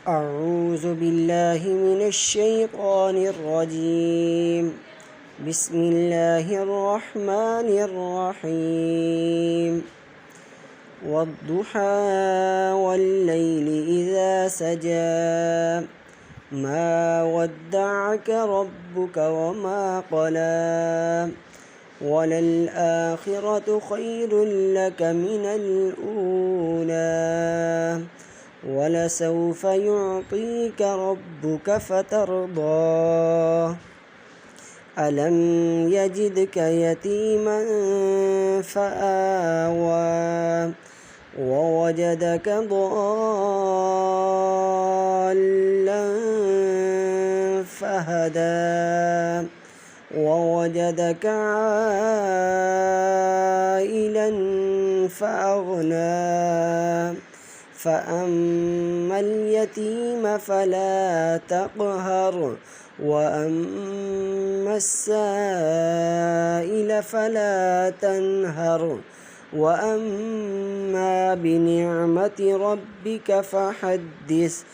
أعوذ بالله من الشيطان الرجيم بسم الله الرحمن الرحيم والضحى والليل إذا سجى ما ودعك ربك وما قلى وللآخرة خير لك من الأولى ولسوف يعطيك ربك فترضى ألم يجدك يتيما فآوى ووجدك ضالا فهدى ووجدك عائلا فأغنى فأما اليتيم فلا تقهر وأما السائل فلا تنهر وأما بنعمة ربك فحدث